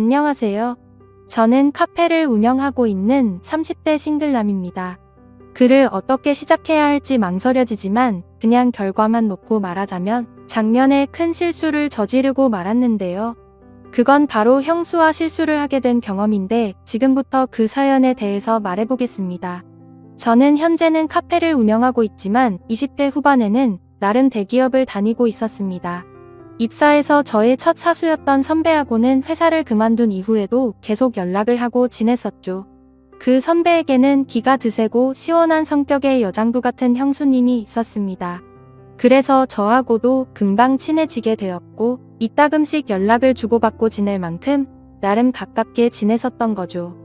안녕하세요. 저는 카페를 운영하고 있는 30대 싱글남입니다. 글을 어떻게 시작해야 할지 망설여지지만 그냥 결과만 놓고 말하자면 작년에 큰 실수를 저지르고 말았는데요. 그건 바로 형수와 실수를 하게 된 경험인데 지금부터 그 사연에 대해서 말해보겠습니다. 저는 현재는 카페를 운영하고 있지만 20대 후반에는 나름 대기업을 다니고 있었습니다. 입사해서 저의 첫 사수였던 선배하고는 회사를 그만둔 이후에도 계속 연락을 하고 지냈었죠. 그 선배에게는 기가 드세고 시원한 성격의 여장부 같은 형수님이 있었습니다. 그래서 저하고도 금방 친해지게 되었고 이따금씩 연락을 주고받고 지낼 만큼 나름 가깝게 지냈었던 거죠.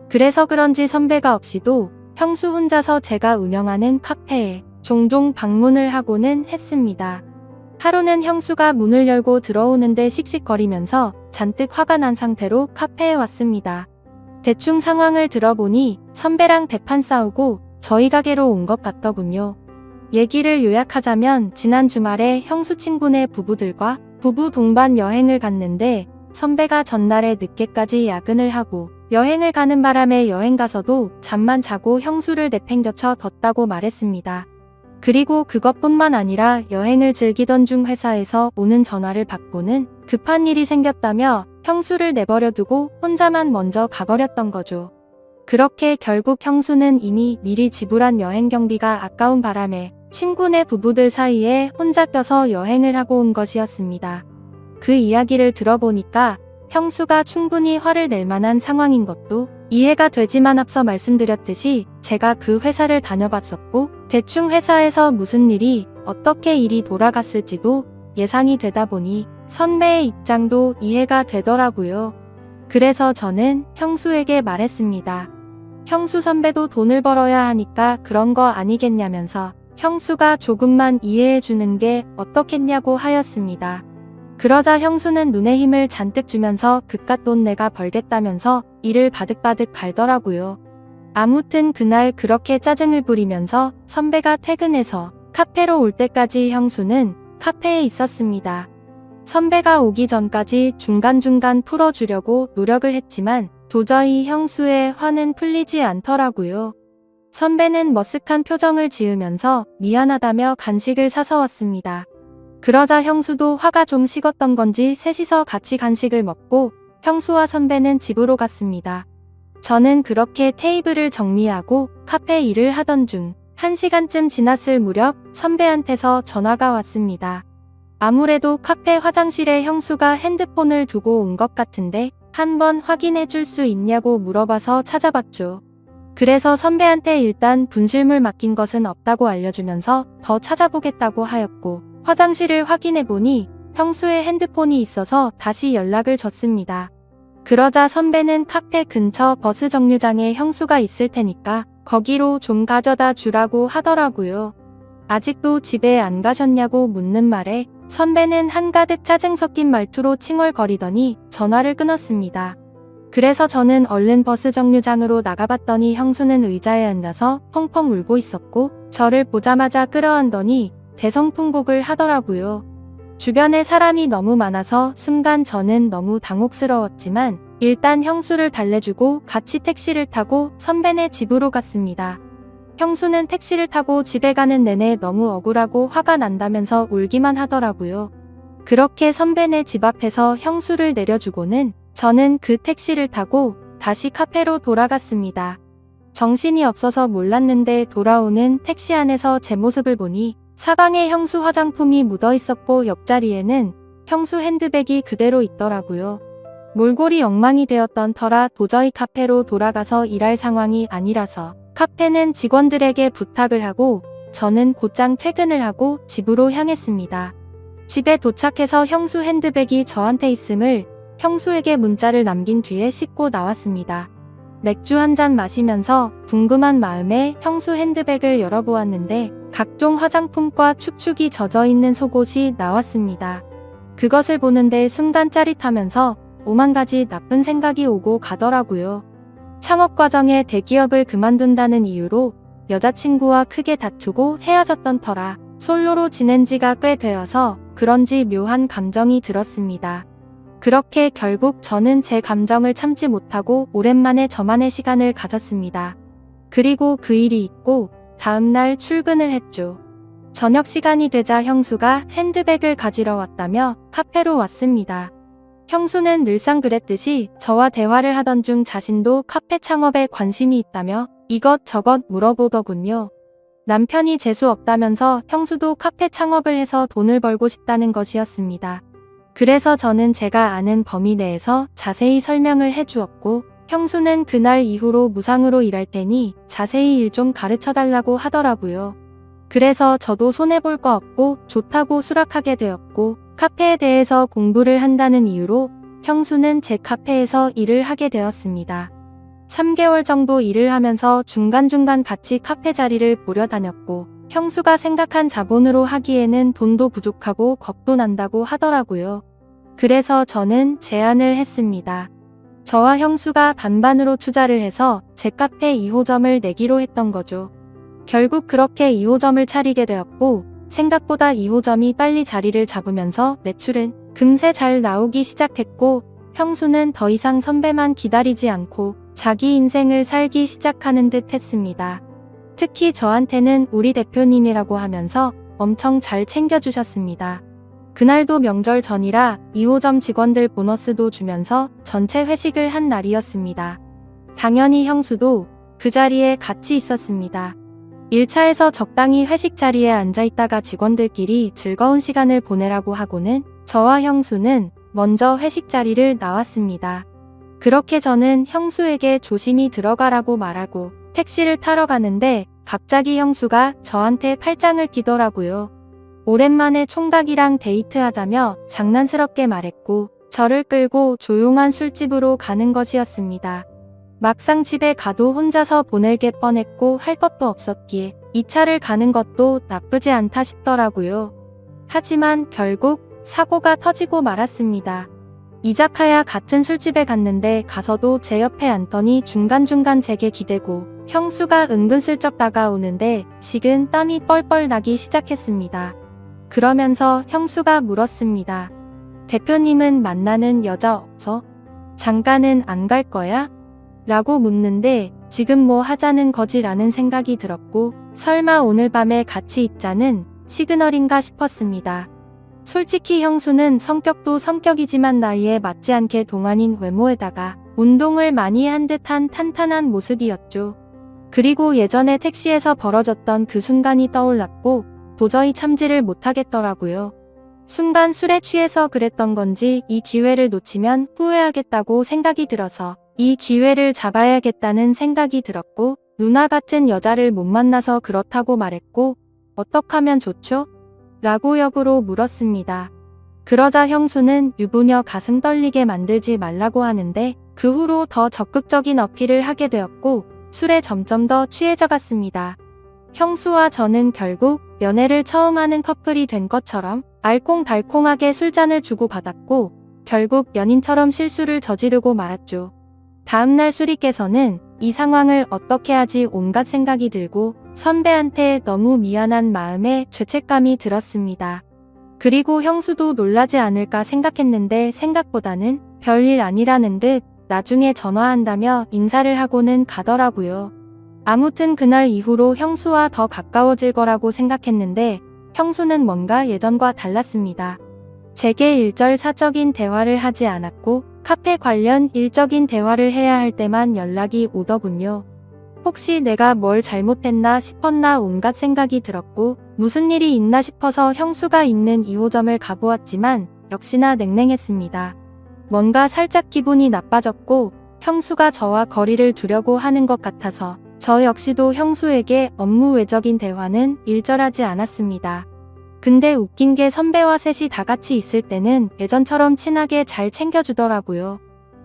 그래서 그런지 선배가 없이도 형수 혼자서 제가 운영하는 카페에 종종 방문을 하고는 했습니다. 하루는 형수가 문을 열고 들어오는데 씩씩거리면서 잔뜩 화가 난 상태로 카페에 왔습니다. 대충 상황을 들어보니 선배랑 대판 싸우고 저희 가게로 온 것 같더군요. 얘기를 요약하자면 지난 주말에 형수 친구네 부부들과 부부 동반 여행을 갔는데 선배가 전날에 늦게까지 야근을 하고 여행을 가는 바람에 여행 가서도 잠만 자고 형수를 내팽겨쳐 뒀다고 말했습니다. 그리고 그것뿐만 아니라 여행을 즐기던 중 회사에서 오는 전화를 받고는 급한 일이 생겼다며 형수를 내버려 두고 혼자만 먼저 가버렸던 거죠. 그렇게 결국 형수는 이미 미리 지불한 여행 경비가 아까운 바람에 친구네 부부들 사이에 혼자 껴서 여행을 하고 온 것이었습니다. 그 이야기를 들어보니까 형수가 충분히 화를 낼 만한 상황인 것도 이해가 되지만 앞서 말씀드렸듯이 제가 그 회사를 다녀봤었고 대충 회사에서 무슨 일이 어떻게 일이 돌아갔을지도 예상이 되다 보니 선배의 입장도 이해가 되더라고요. 그래서 저는 형수에게 말했습니다. 형수 선배도 돈을 벌어야 하니까 그런 거 아니겠냐면서 형수가 조금만 이해해 주는 게 어떻겠냐고 하였습니다. 그러자 형수는 눈에 힘을 잔뜩 주면서 그깟 돈 내가 벌겠다면서 이를 바득바득 갈더라고요. 아무튼 그날 그렇게 짜증을 부리면서 선배가 퇴근해서 카페로 올 때까지 형수는 카페에 있었습니다. 선배가 오기 전까지 중간중간 풀어주려고 노력을 했지만 도저히 형수의 화는 풀리지 않더라고요. 선배는 머쓱한 표정을 지으면서 미안하다며 간식을 사서 왔습니다. 그러자 형수도 화가 좀 식었던 건지 셋이서 같이 간식을 먹고 형수와 선배는 집으로 갔습니다. 저는 그렇게 테이블을 정리하고 카페 일을 하던 중 1시간쯤 지났을 무렵 선배한테서 전화가 왔습니다. 아무래도 카페 화장실에 형수가 핸드폰을 두고 온 것 같은데 한번 확인해 줄 수 있냐고 물어봐서 찾아봤죠. 그래서 선배한테 일단 분실물 맡긴 것은 없다고 알려주면서 더 찾아보겠다고 하였고 화장실을 확인해보니 형수의 핸드폰이 있어서 다시 연락을 줬습니다. 그러자 선배는 카페 근처 버스 정류장에 형수가 있을 테니까 거기로 좀 가져다 주라고 하더라고요. 아직도 집에 안 가셨냐고 묻는 말에 선배는 한가득 짜증 섞인 말투로 칭얼거리더니 전화를 끊었습니다. 그래서 저는 얼른 버스 정류장으로 나가봤더니 형수는 의자에 앉아서 펑펑 울고 있었고 저를 보자마자 끌어안더니 대성통곡을 하더라고요. 주변에 사람이 너무 많아서 순간 저는 너무 당혹스러웠지만 일단 형수를 달래주고 같이 택시를 타고 선배네 집으로 갔습니다. 형수는 택시를 타고 집에 가는 내내 너무 억울하고 화가 난다면서 울기만 하더라고요. 그렇게 선배네 집 앞에서 형수를 내려주고는 저는 그 택시를 타고 다시 카페로 돌아갔습니다. 정신이 없어서 몰랐는데 돌아오는 택시 안에서 제 모습을 보니 사방에 형수 화장품이 묻어 있었고 옆자리에는 형수 핸드백이 그대로 있더라고요. 몰골이 엉망이 되었던 터라 도저히 카페로 돌아가서 일할 상황이 아니라서 카페는 직원들에게 부탁을 하고 저는 곧장 퇴근을 하고 집으로 향했습니다. 집에 도착해서 형수 핸드백이 저한테 있음을 형수에게 문자를 남긴 뒤에 씻고 나왔습니다. 맥주 한 잔 마시면서 궁금한 마음에 형수 핸드백을 열어보았는데 각종 화장품과 축축이 젖어있는 속옷이 나왔습니다. 그것을 보는데 순간 짜릿하면서 오만 가지 나쁜 생각이 오고 가더라고요. 창업 과정에 대기업을 그만둔다는 이유로 여자친구와 크게 다투고 헤어졌던 터라 솔로로 지낸 지가 꽤 되어서 그런지 묘한 감정이 들었습니다. 그렇게 결국 저는 제 감정을 참지 못하고 오랜만에 저만의 시간을 가졌습니다. 그리고 그 일이 있고 다음날 출근을 했죠. 저녁 시간이 되자 형수가 핸드백을 가지러 왔다며 카페로 왔습니다. 형수는 늘상 그랬듯이 저와 대화를 하던 중 자신도 카페 창업에 관심이 있다며 이것저것 물어보더군요. 남편이 재수 없다면서 형수도 카페 창업을 해서 돈을 벌고 싶다는 것이었습니다. 그래서 저는 제가 아는 범위 내에서 자세히 설명을 해주었고, 형수는 그날 이후로 무상으로 일할 테니 자세히 일 좀 가르쳐달라고 하더라고요. 그래서 저도 손해볼 거 없고 좋다고 수락하게 되었고, 카페에 대해서 공부를 한다는 이유로 형수는 제 카페에서 일을 하게 되었습니다. 3개월 정도 일을 하면서 중간중간 같이 카페 자리를 보려 다녔고, 형수가 생각한 자본으로 하기에는 돈도 부족하고 겁도 난다고 하더라고요. 그래서 저는 제안을 했습니다. 저와 형수가 반반으로 투자를 해서 제 카페 2호점을 내기로 했던 거죠. 결국 그렇게 2호점을 차리게 되었고, 생각보다 2호점이 빨리 자리를 잡으면서 매출은 금세 잘 나오기 시작했고, 형수는 더 이상 선배만 기다리지 않고 자기 인생을 살기 시작하는 듯 했습니다. 특히 저한테는 우리 대표님이라고 하면서 엄청 잘 챙겨주셨습니다. 그날도 명절 전이라 2호점 직원들 보너스도 주면서 전체 회식을 한 날이었습니다. 당연히 형수도 그 자리에 같이 있었습니다. 1차에서 적당히 회식 자리에 앉아있다가 직원들끼리 즐거운 시간을 보내라고 하고는 저와 형수는 먼저 회식 자리를 나왔습니다. 그렇게 저는 형수에게 조심히 들어가라고 말하고 택시를 타러 가는데 갑자기 형수가 저한테 팔짱을 끼더라고요. 오랜만에 총각이랑 데이트하자며 장난스럽게 말했고, 저를 끌고 조용한 술집으로 가는 것이었습니다. 막상 집에 가도 혼자서 보내게 뻔했고 할 것도 없었기에 2차를 가는 것도 나쁘지 않다 싶더라고요. 하지만 결국 사고가 터지고 말았습니다. 이자카야 같은 술집에 갔는데 가서도 제 옆에 앉더니 중간중간 제게 기대고 형수가 은근슬쩍 다가오는데 식은 땀이 뻘뻘 나기 시작했습니다. 그러면서 형수가 물었습니다. 대표님은 만나는 여자 없어? 장가는 안 갈 거야? 라고 묻는데 지금 뭐 하자는 거지라는 생각이 들었고, 설마 오늘 밤에 같이 있자는 시그널인가 싶었습니다. 솔직히 형수는 성격도 성격이지만 나이에 맞지 않게 동안인 외모에다가 운동을 많이 한 듯한 탄탄한 모습이었죠. 그리고 예전에 택시에서 벌어졌던 그 순간이 떠올랐고 도저히 참지를 못하겠더라고요. 순간 술에 취해서 그랬던 건지 이 기회를 놓치면 후회하겠다고 생각이 들어서 이 기회를 잡아야겠다는 생각이 들었고, 누나 같은 여자를 못 만나서 그렇다고 말했고, 어떡하면 좋죠? 라고 역으로 물었습니다. 그러자 형수는 유부녀 가슴 떨리게 만들지 말라고 하는데 그 후로 더 적극적인 어필을 하게 되었고 술에 점점 더 취해져 갔습니다. 형수와 저는 결국 연애를 처음 하는 커플이 된 것처럼 알콩달콩하게 술잔을 주고받았고 결국 연인처럼 실수를 저지르고 말았죠. 다음날 술이 깨서는 이 상황을 어떻게 하지 온갖 생각이 들고 선배한테 너무 미안한 마음에 죄책감이 들었습니다. 그리고 형수도 놀라지 않을까 생각했는데 생각보다는 별일 아니라는 듯 나중에 전화한다며 인사를 하고는 가더라고요. 아무튼 그날 이후로 형수와 더 가까워질 거라고 생각했는데 형수는 뭔가 예전과 달랐습니다. 제게 일절사적인 대화를 하지 않았고 카페 관련 일적인 대화를 해야 할 때만 연락이 오더군요. 혹시 내가 뭘 잘못했나 싶었나 온갖 생각이 들었고 무슨 일이 있나 싶어서 형수가 있는 2호점을 가보았지만 역시나 냉랭했습니다. 뭔가 살짝 기분이 나빠졌고 형수가 저와 거리를 두려고 하는 것 같아서 저 역시도 형수에게 업무 외적인 대화는 일절하지 않았습니다. 근데 웃긴 게 선배와 셋이 다 같이 있을 때는 예전처럼 친하게 잘 챙겨주더라고요.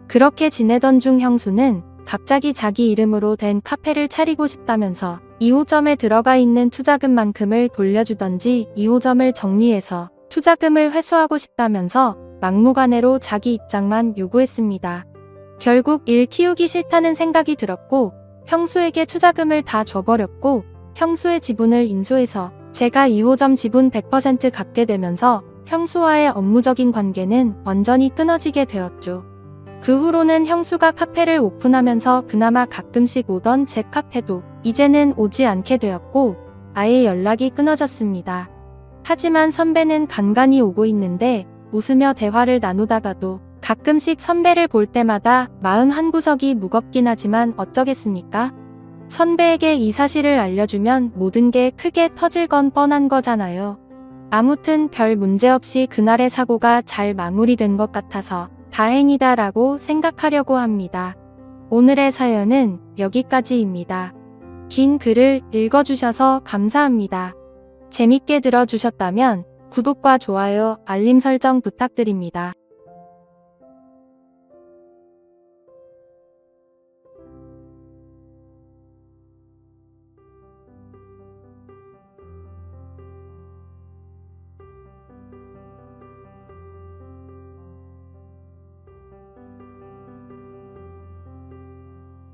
그렇게 지내던 중 형수는 갑자기 자기 이름으로 된 카페를 차리고 싶다면서 2호점에 들어가 있는 투자금만큼을 돌려주던지 2호점을 정리해서 투자금을 회수하고 싶다면서 막무가내로 자기 입장만 요구했습니다. 결국 일 키우기 싫다는 생각이 들었고 형수에게 투자금을 다 줘버렸고 형수의 지분을 인수해서 제가 2호점 지분 100% 갖게 되면서 형수와의 업무적인 관계는 완전히 끊어지게 되었죠. 그 후로는 형수가 카페를 오픈하면서 그나마 가끔씩 오던 제 카페도 이제는 오지 않게 되었고 아예 연락이 끊어졌습니다. 하지만 선배는 간간히 오고 있는데 웃으며 대화를 나누다가도 가끔씩 선배를 볼 때마다 마음 한구석이 무겁긴 하지만 어쩌겠습니까? 선배에게 이 사실을 알려주면 모든 게 크게 터질 건 뻔한 거잖아요. 아무튼 별 문제 없이 그날의 사고가 잘 마무리된 것 같아서 다행이다라고 생각하려고 합니다. 오늘의 사연은 여기까지입니다. 긴 글을 읽어주셔서 감사합니다. 재밌게 들어주셨다면 구독과 좋아요, 알림 설정 부탁드립니다.